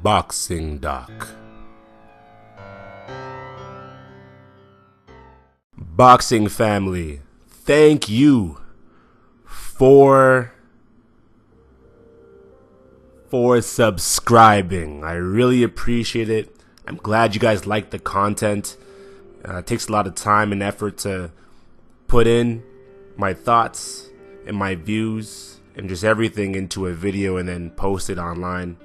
Boxing Doc. Boxing family, thank you for subscribing. I really appreciate it. I'm glad you guys like the content. It takes a lot of time and effort to put in my thoughts and my views and just everything into a video and then post it online.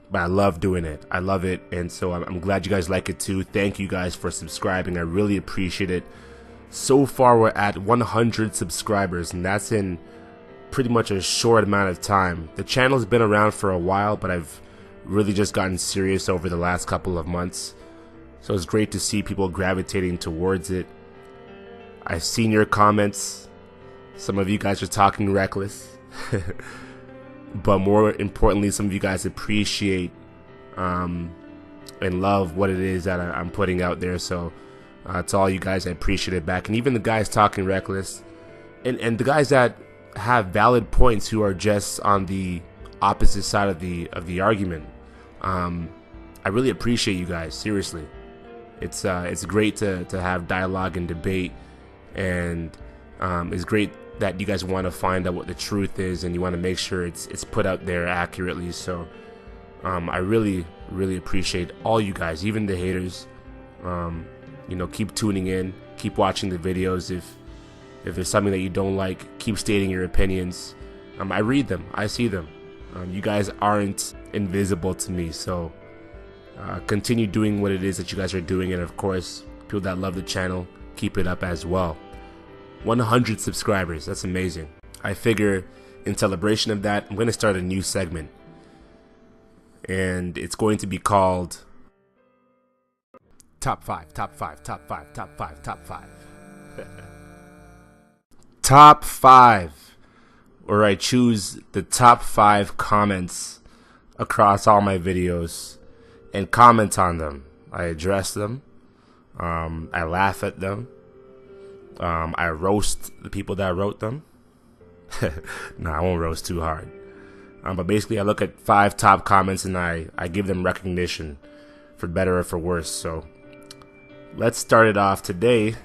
But I love doing it. I love it. And so I'm glad you guys like it too. Thank you guys for subscribing. I really appreciate it. So far we're at 100 subscribers, and that's in pretty much a short amount of time. The channel's been around for a while, but I've really just gotten serious over the last couple of months. So it's great to see people gravitating towards it. I've seen your comments. Some of you guys are talking reckless. But more importantly, some of you guys appreciate and love what it is that I'm putting out there. So to all you guys, I appreciate it back. And even the guys talking reckless and the guys that have valid points who are just on the opposite side of the argument. I really appreciate you guys, seriously. It's great to have dialogue and debate, and it's great that you guys want to find out what the truth is and you want to make sure it's put out there accurately. So I really appreciate all you guys, even the haters. Keep tuning in, keep watching the videos. If there's something that you don't like, keep stating your opinions. I read them, I see them. You guys aren't invisible to me, so continue doing what it is that you guys are doing, and of course, people that love the channel, keep it up as well. 100 subscribers, that's amazing. I figure in celebration of that, I'm going to start a new segment, and it's going to be called Top 5, Top 5, Top 5, Top 5, Top 5. Top 5, where I choose the top 5 comments across all my videos and comment on them. I address them, I laugh at them, I roast the people that wrote them. No, I won't roast too hard. But basically I look at 5 top comments and I give them recognition, for better or for worse. So let's start it off today.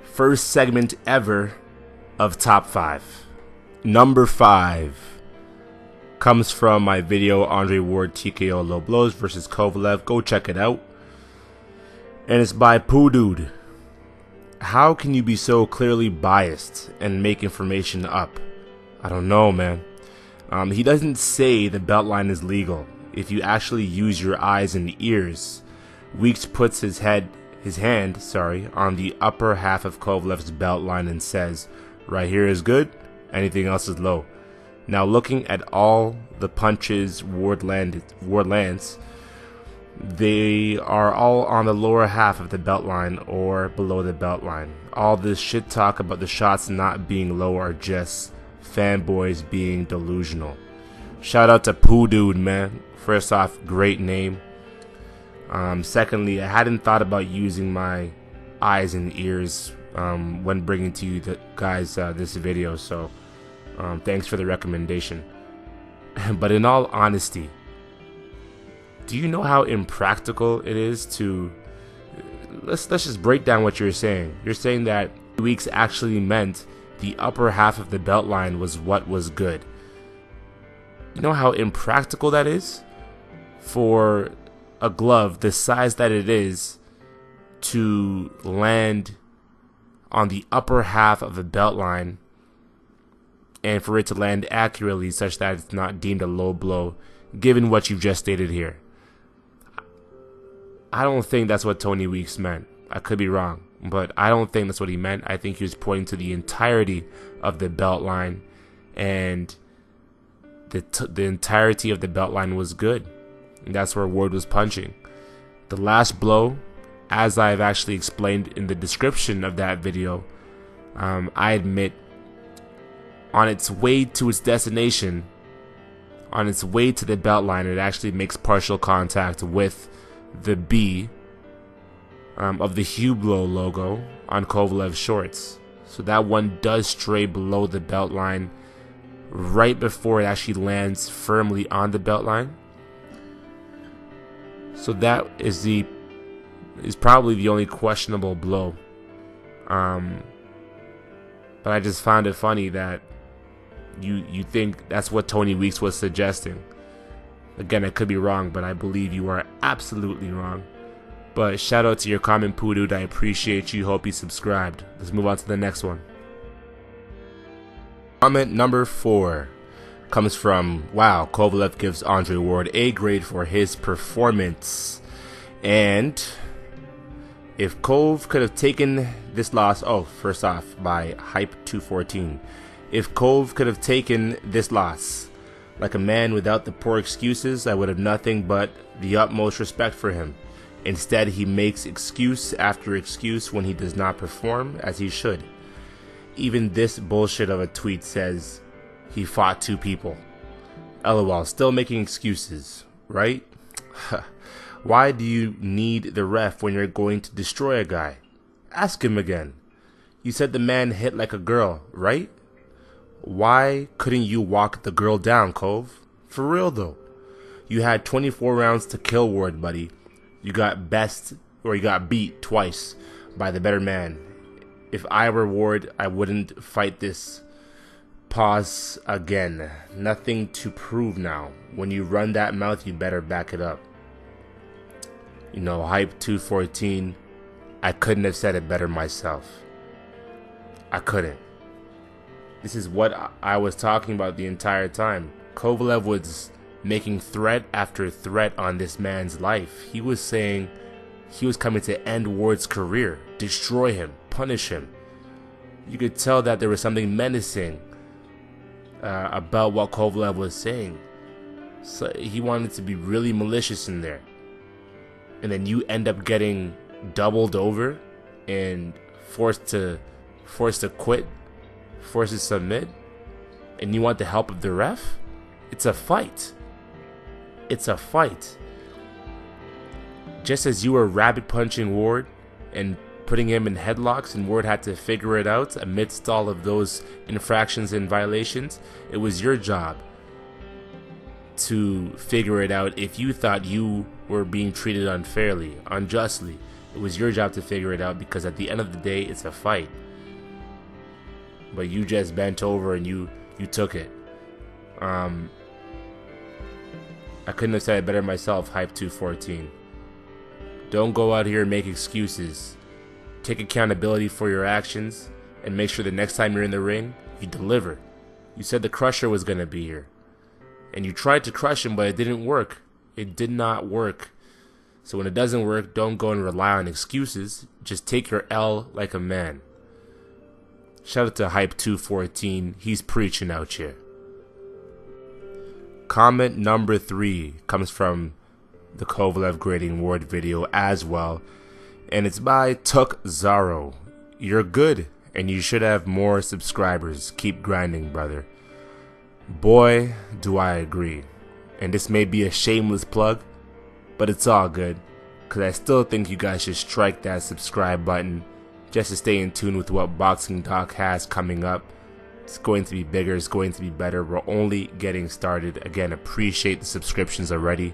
First segment ever of Top 5. Number 5 comes from my video Andre Ward TKO Low Blows versus Kovalev. Go check it out. And it's by Poo Dude. How can you be so clearly biased and make information up? I don't know, man. He doesn't say the belt line is legal. If you actually use your eyes and ears, Weeks puts his hand on the upper half of Kovalev's belt line and says, right here is good, anything else is low. Now looking at all the punches Ward lands, they are all on the lower half of the belt line or below the belt line. All this shit talk about the shots not being low are just fanboys being delusional. Shout out to Poo Dude, man. First off, great name. Secondly, I hadn't thought about using my eyes and ears when bringing to you guys this video, so thanks for the recommendation. But in all honesty, do you know how impractical it is to let's just break down what you're saying. You're saying that Weeks actually meant the upper half of the belt line was what was good. You know how impractical that is for a glove the size that it is to land on the upper half of the belt line and for it to land accurately such that it's not deemed a low blow, given what you've just stated here. I don't think that's what Tony Weeks meant. I could be wrong, but I don't think that's what he meant. I think he was pointing to the entirety of the belt line, and the entirety of the belt line was good. And that's where Ward was punching. The last blow, as I've actually explained in the description of that video, I admit, on its way to its destination, on its way to the belt line, it actually makes partial contact with the B of the Hublot logo on Kovalev's shorts. So that one does stray below the belt line right before it actually lands firmly on the belt line. So that is probably the only questionable blow. But I just found it funny that you think that's what Tony Weeks was suggesting. Again, I could be wrong, but I believe you are absolutely wrong. But shout out to your comment, Poo Dude. I appreciate you. Hope you subscribed. Let's move on to the next one. Comment number 4 comes from, wow, Kovalev gives Andre Ward a grade for his performance. And if Kove could have taken this loss, first off, by Hype214. If Kove could have taken this loss like a man without the poor excuses, I would have nothing but the utmost respect for him. Instead, he makes excuse after excuse when he does not perform as he should. Even this bullshit of a tweet says he fought 2 people. LOL, still making excuses, right? Why do you need the ref when you're going to destroy a guy? Ask him again. You said the man hit like a girl, right? Why couldn't you walk the girl down, Cove? For real though. You had 24 rounds to kill Ward, buddy. You got beat twice by the better man. If I were Ward, I wouldn't fight this. Pause again. Nothing to prove now. When you run that mouth, you better back it up. You know, Hype214, I couldn't have said it better myself. I couldn't. This is what I was talking about the entire time. Kovalev was making threat after threat on this man's life. He was saying he was coming to end Ward's career, destroy him, punish him. You could tell that there was something menacing about what Kovalev was saying. So he wanted to be really malicious in there. And then you end up getting doubled over and forced to quit, forced to submit, and you want the help of the ref? It's a fight. It's a fight. Just as you were rabbit punching Ward and putting him in headlocks and Ward had to figure it out amidst all of those infractions and violations, it was your job to figure it out. If you thought you were being treated unfairly, unjustly, it was your job to figure it out, because at the end of the day, it's a fight. But you just bent over and you took it. I couldn't have said it better myself, Hype214. Don't go out here and make excuses. Take accountability for your actions and make sure the next time you're in the ring, you deliver. You said the Crusher was going to be here. And you tried to crush him, but it didn't work. It did not work. So when it doesn't work, don't go and rely on excuses. Just take your L like a man. Shout out to Hype214. He's preaching out here. Comment number 3 comes from the Kovalev grading Ward video as well. And it's by Tuk Zaro. You're good, and you should have more subscribers. Keep grinding, brother. Boy, do I agree. And this may be a shameless plug, but it's all good, because I still think you guys should strike that subscribe button just to stay in tune with what Boxing Doc has coming up. It's going to be bigger, it's going to be better. We're only getting started. Again, appreciate the subscriptions already.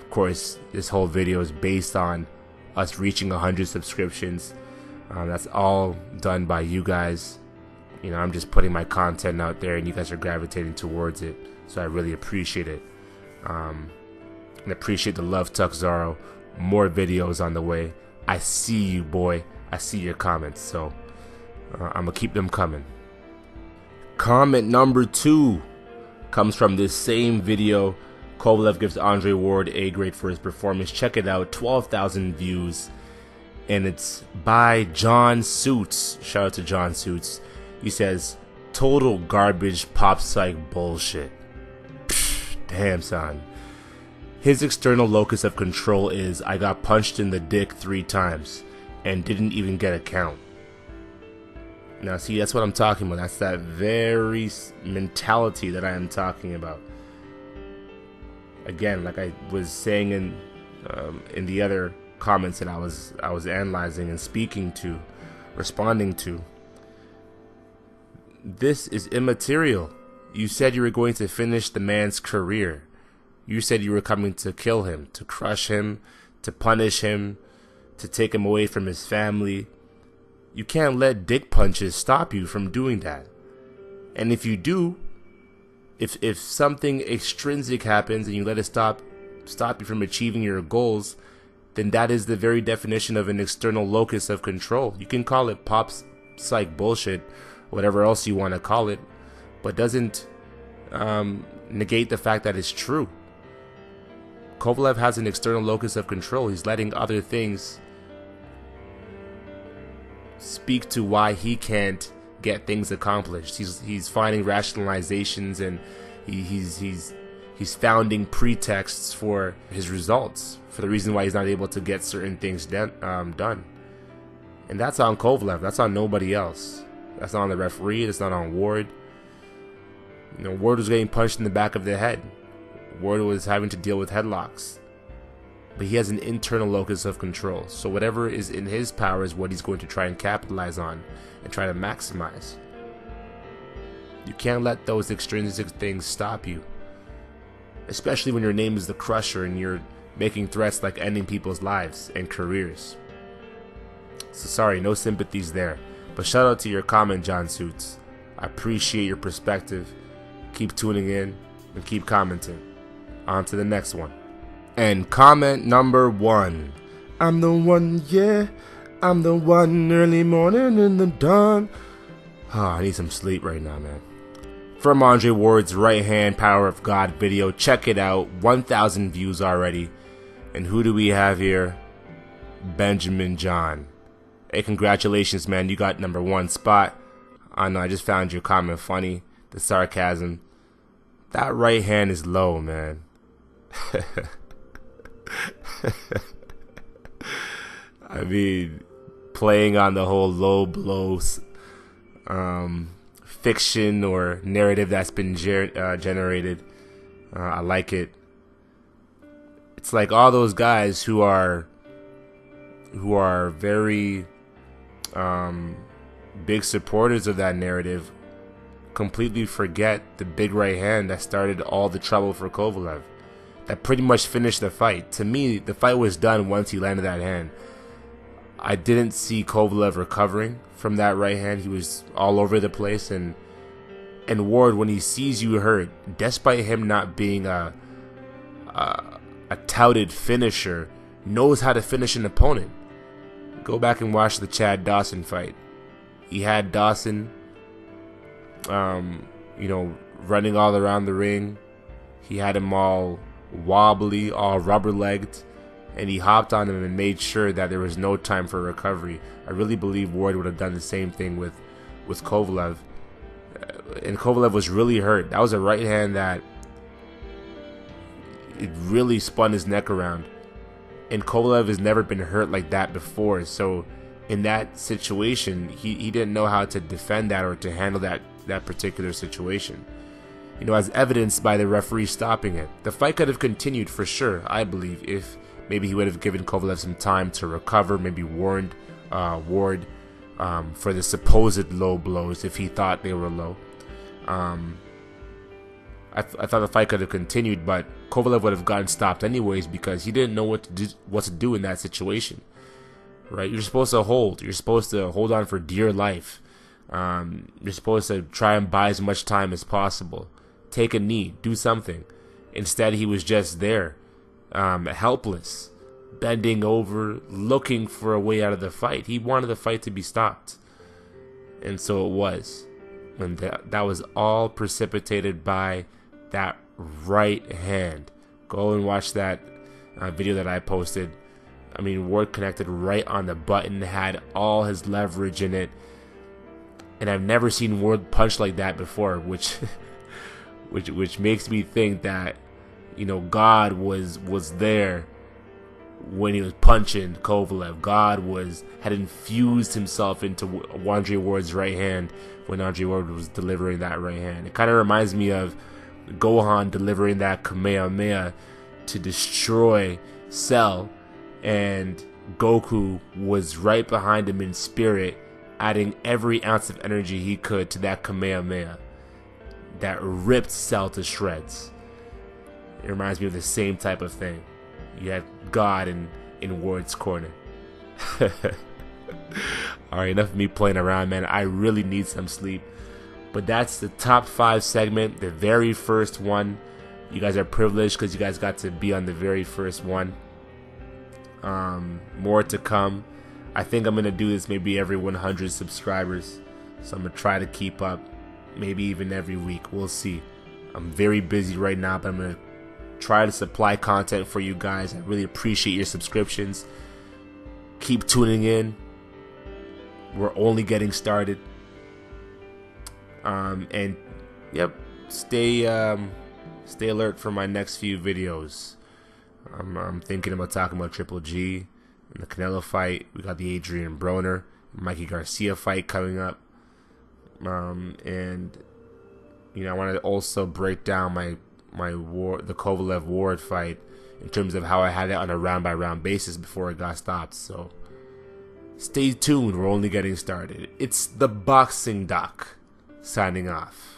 Of course, this whole video is based on us reaching 100 subscriptions. That's all done by you guys. You know, I'm just putting my content out there and you guys are gravitating towards it. So I really appreciate it. And appreciate the love, Tuk Zaro. More videos on the way. I see you, boy. I see your comments. So I'm going to keep them coming. Comment number 2 comes from this same video. Kovalev gives Andre Ward a grade for his performance. Check it out. 12,000 views. And it's by John Suits. Shout out to John Suits. He says, total garbage pop psych bullshit. Psh, damn, son. His external locus of control is, I got punched in the dick 3 times and didn't even get a count. Now see, that's what I'm talking about. That's that very mentality that I am talking about. Again, like I was saying in the other comments that I was analyzing and speaking to, responding to, this is immaterial. You said you were going to finish the man's career. You said you were coming to kill him, to crush him, to punish him, to take him away from his family. You can't let dick punches stop you from doing that. And if you do, if something extrinsic happens and you let it stop you from achieving your goals, then that is the very definition of an external locus of control. You can call it pop psych bullshit, whatever else you want to call it, but doesn't negate the fact that it's true. Kovalev has an external locus of control. He's letting other things speak to why he can't get things accomplished. He's finding rationalizations, and he's founding pretexts for his results, for the reason why he's not able to get certain things done. And that's on Kovalev. That's on nobody else. That's not on the referee. That's not on Ward. You know, Ward was getting punched in the back of the head. Ward was having to deal with headlocks. But he has an internal locus of control. So whatever is in his power is what he's going to try and capitalize on and try to maximize. You can't let those extrinsic things stop you. Especially when your name is the Crusher and you're making threats like ending people's lives and careers. So sorry, no sympathies there. But shout out to your comment, John Suits. I appreciate your perspective. Keep tuning in and keep commenting. On to the next one. And comment number 1. I'm the one, yeah. I'm the one, early morning in the dawn. I need some sleep right now, man. From Andre Ward's Right Hand Power of God video. Check it out. 1,000 views already. And who do we have here? Benjamin John. Hey, congratulations, man. You got number 1 spot. I know, I just found your comment funny. The sarcasm. That right hand is low, man. I mean, playing on the whole low blows fiction or narrative that's been generated. I like it. It's like all those guys who are very big supporters of that narrative completely forget the big right hand that started all the trouble for Kovalev. That pretty much finished the fight. To me, the fight was done once he landed that hand. I didn't see Kovalev recovering from that right hand. He was all over the place, and Ward, when he sees you hurt, despite him not being a touted finisher, knows how to finish an opponent. Go back and watch the Chad Dawson fight. He had Dawson, running all around the ring. He had him all wobbly, all rubber-legged, and he hopped on him and made sure that there was no time for recovery. I really believe Ward would have done the same thing with Kovalev. And Kovalev was really hurt. That was a right hand that it really spun his neck around. And Kovalev has never been hurt like that before. So in that situation, he didn't know how to defend that or to handle that particular situation. You know, as evidenced by the referee stopping it. The fight could have continued for sure, I believe, if maybe he would have given Kovalev some time to recover, maybe warned Ward for the supposed low blows if he thought they were low. I thought the fight could have continued, but Kovalev would have gotten stopped anyways because he didn't know what to do in that situation. Right? You're supposed to hold. You're supposed to hold on for dear life. You're supposed to try and buy as much time as possible. Take a knee. Do something. Instead, he was just there, helpless, bending over, looking for a way out of the fight. He wanted the fight to be stopped. And so it was. And that was all precipitated by that right hand. Go and watch that video that I posted. I mean, Ward connected right on the button, had all his leverage in it. And I've never seen Ward punch like that before, which makes me think that, you know, God was there when he was punching Kovalev. God had infused himself into Andre Ward's right hand when Andre Ward was delivering that right hand. It kind of reminds me of Gohan delivering that Kamehameha to destroy Cell, and Goku was right behind him in spirit, adding every ounce of energy he could to that Kamehameha that ripped Cell to shreds. It reminds me of the same type of thing. You had God in Ward's corner. Alright, enough of me playing around, man. I really need some sleep. But that's the top 5 segment, the very first one. You guys are privileged because you guys got to be on the very first one. More to come. I think I'm going to do this maybe every 100 subscribers. So I'm going to try to keep up. Maybe even every week. We'll see. I'm very busy right now, but I'm going to try to supply content for you guys. I really appreciate your subscriptions. Keep tuning in. We're only getting started. And yep, stay alert for my next few videos. I'm thinking about talking about Triple G and the Canelo fight. We got the Adrian Broner, Mikey Garcia fight coming up. And you know, I want to also break down the Kovalev Ward fight in terms of how I had it on a round by round basis before it got stopped. So stay tuned. We're only getting started. It's the Boxing Doc signing off.